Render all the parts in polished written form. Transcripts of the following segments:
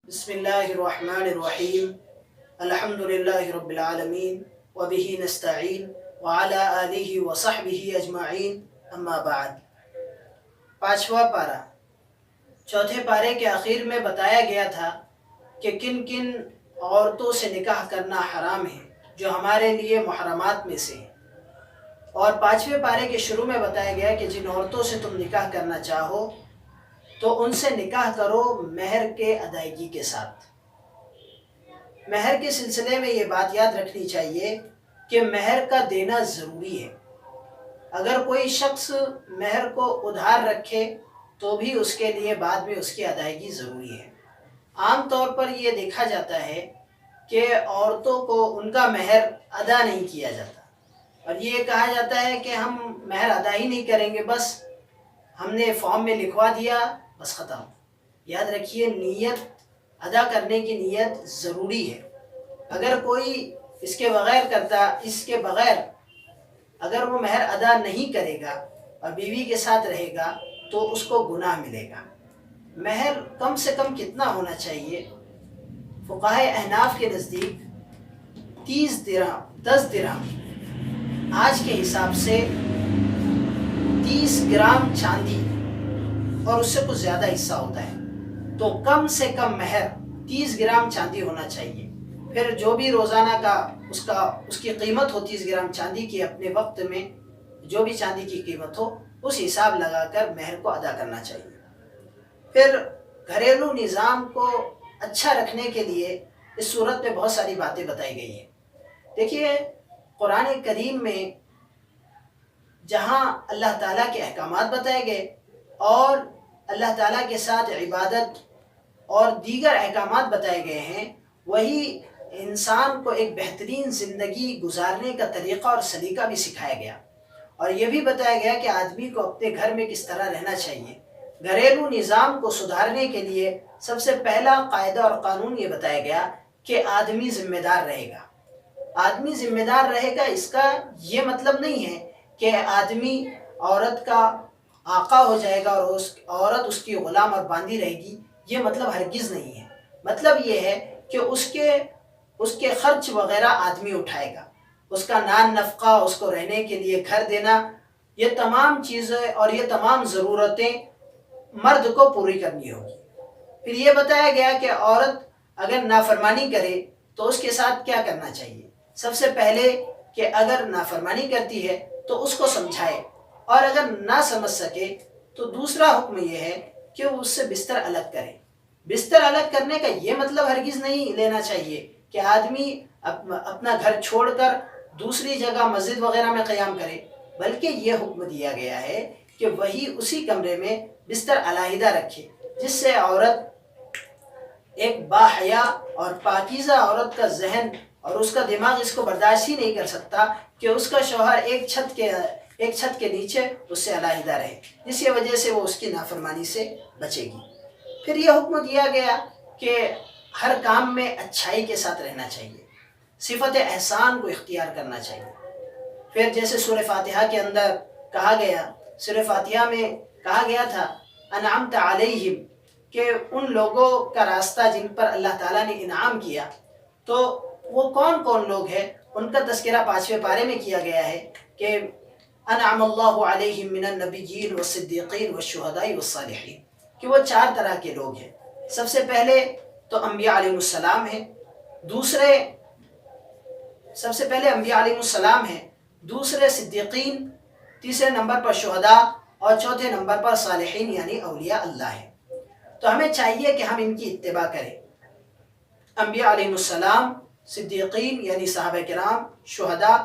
بسم اللہ الرحمن الرحیم الحمد للہ رب العالمین وبہ نستعین وعلی آلہ وصحبہ اجمعین اما بعد۔ پانچواں پارہ چوتھے پارے کے آخر میں بتایا گیا تھا کہ کن کن عورتوں سے نکاح کرنا حرام ہے جو ہمارے لیے محرمات میں سے ہیں، اور پانچویں پارے کے شروع میں بتایا گیا کہ جن عورتوں سے تم نکاح کرنا چاہو تو ان سے نکاح کرو مہر کے ادائیگی کے ساتھ۔ مہر کے سلسلے میں یہ بات یاد رکھنی چاہیے کہ مہر کا دینا ضروری ہے۔ اگر کوئی شخص مہر کو ادھار رکھے تو بھی اس کے لیے بعد میں اس کی ادائیگی ضروری ہے۔ عام طور پر یہ دیکھا جاتا ہے کہ عورتوں کو ان کا مہر ادا نہیں کیا جاتا، اور یہ کہا جاتا ہے کہ ہم مہر ادا ہی نہیں کریں گے، بس ہم نے فارم میں لکھوا دیا، بس ختم۔ یاد رکھیے، نیت ادا کرنے کی نیت ضروری ہے۔ اگر کوئی اس کے بغیر اگر وہ مہر ادا نہیں کرے گا اور بیوی کے ساتھ رہے گا تو اس کو گناہ ملے گا۔ مہر کم سے کم کتنا ہونا چاہیے؟ فقہائے احناف کے نزدیک 10 درہم آج کے حساب سے 30 گرام چاندی، اور اس سے کچھ زیادہ حصہ ہوتا ہے، تو کم سے کم مہر 30 گرام چاندی ہونا چاہیے۔ پھر جو بھی روزانہ کا اس کی قیمت ہو 30 گرام چاندی کی، اپنے وقت میں جو بھی چاندی کی قیمت ہو اس حساب لگا کر مہر کو ادا کرنا چاہیے۔ پھر گھریلو نظام کو اچھا رکھنے کے لیے اس صورت میں بہت ساری باتیں بتائی گئی ہیں۔ دیکھیے، قرآن کریم میں جہاں اللہ تعالیٰ کے احکامات بتائے گئے اور اللہ تعالیٰ کے ساتھ عبادت اور دیگر احکامات بتائے گئے ہیں، وہی انسان کو ایک بہترین زندگی گزارنے کا طریقہ اور سلیقہ بھی سکھایا گیا، اور یہ بھی بتایا گیا کہ آدمی کو اپنے گھر میں کس طرح رہنا چاہیے۔ گھریلو نظام کو سدھارنے کے لیے سب سے پہلا قاعدہ اور قانون یہ بتایا گیا کہ آدمی ذمہ دار رہے گا۔ آدمی ذمہ دار رہے گا، اس کا یہ مطلب نہیں ہے کہ آدمی عورت کا آقا ہو جائے گا اور عورت اس کی غلام اور باندھی رہے گی، یہ مطلب ہرگز نہیں ہے۔ مطلب یہ ہے کہ اس کے خرچ وغیرہ آدمی اٹھائے گا، اس کا نان نفقہ، اس کو رہنے کے لیے گھر دینا، یہ تمام چیزیں اور یہ تمام ضرورتیں مرد کو پوری کرنی ہوگی۔ پھر یہ بتایا گیا کہ عورت اگر نافرمانی کرے تو اس کے ساتھ کیا کرنا چاہیے۔ سب سے پہلے کہ اگر نافرمانی کرتی ہے تو اس کو سمجھائے، اور اگر نہ سمجھ سکے تو دوسرا حکم یہ ہے کہ وہ اس سے بستر الگ کرے۔ بستر الگ کرنے کا یہ مطلب ہرگز نہیں لینا چاہیے کہ آدمی اپنا گھر چھوڑ کر دوسری جگہ مسجد وغیرہ میں قیام کرے، بلکہ یہ حکم دیا گیا ہے کہ وہی اسی کمرے میں بستر علیحدہ رکھے، جس سے عورت ایک باحیا اور پاکیزہ عورت کا ذہن اور اس کا دماغ اس کو برداشت ہی نہیں کر سکتا کہ اس کا شوہر ایک چھت کے نیچے اس سے علیحدہ رہے، جس کی وجہ سے وہ اس کی نافرمانی سے بچے گی۔ پھر یہ حکم دیا گیا کہ ہر کام میں اچھائی کے ساتھ رہنا چاہیے، صفت احسان کو اختیار کرنا چاہیے۔ پھر جیسے سورہ فاتحہ کے اندر کہا گیا، سورہ فاتحہ میں کہا گیا تھا انعمت علیہم، کہ ان لوگوں کا راستہ جن پر اللہ تعالیٰ نے انعام کیا، تو وہ کون کون لوگ ہیں، ان کا تذکرہ 5ویں پارے میں کیا گیا ہے کہ انعم اللہ علیہم من النبیین والصدیقین والشہداء والصالحین، کہ وہ 4 طرح کے لوگ ہیں۔ سب سے پہلے تو انبیاء علیہ السلام ہیں، سب سے پہلے انبیاء علیہ السلام ہیں، دوسرے صدیقین، تیسرے نمبر پر شہداء، اور چوتھے نمبر پر صالحین یعنی اولیاء اللہ ہیں۔ تو ہمیں چاہیے کہ ہم ان کی اتباع کریں، انبیاء علیہ السلام، صدیقین یعنی صحابہ کرام، شہداء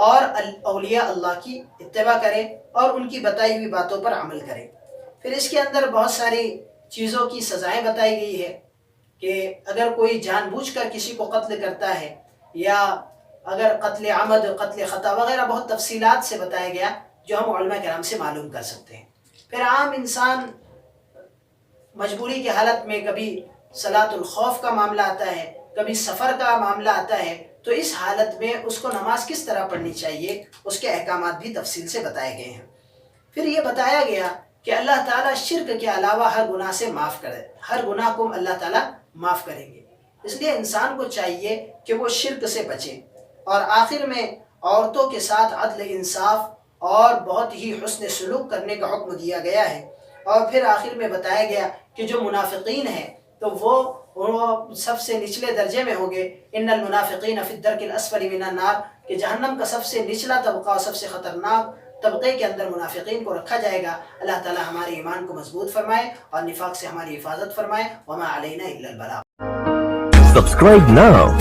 اور اولیاء اللہ کی اتباع کریں اور ان کی بتائی ہوئی باتوں پر عمل کریں۔ پھر اس کے اندر بہت ساری چیزوں کی سزائیں بتائی گئی ہے کہ اگر کوئی جان بوجھ کر کسی کو قتل کرتا ہے، یا اگر قتل عمد، قتل خطا وغیرہ بہت تفصیلات سے بتایا گیا جو ہم علماء کرام سے معلوم کر سکتے ہیں۔ پھر عام انسان مجبوری کی حالت میں کبھی صلاۃ الخوف کا معاملہ آتا ہے، کبھی سفر کا معاملہ آتا ہے، تو اس حالت میں اس کو نماز کس طرح پڑھنی چاہیے، اس کے احکامات بھی تفصیل سے بتائے گئے ہیں۔ پھر یہ بتایا گیا کہ اللہ تعالیٰ شرک کے علاوہ ہر گناہ سے معاف کرے، ہر گناہ کو اللہ تعالیٰ معاف کریں گے۔ اس لیے انسان کو چاہیے کہ وہ شرک سے بچے۔ اور آخر میں عورتوں کے ساتھ عدل انصاف اور بہت ہی حسن سلوک کرنے کا حکم دیا گیا ہے۔ اور پھر آخر میں بتایا گیا کہ جو منافقین ہیں تو وہ سب سے نچلے درجے میں ہوں گے۔ ان المنافقین فی الدرک الاسفل من النار، کہ جہنم کا سب سے نچلا طبقہ اور سب سے خطرناک طبقے کے اندر منافقین کو رکھا جائے گا۔ اللہ تعالی ہمارے ایمان کو مضبوط فرمائے اور نفاق سے ہماری حفاظت فرمائے۔ وما علینا الا البلاغ۔ Subscribe now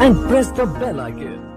and press the bell icon.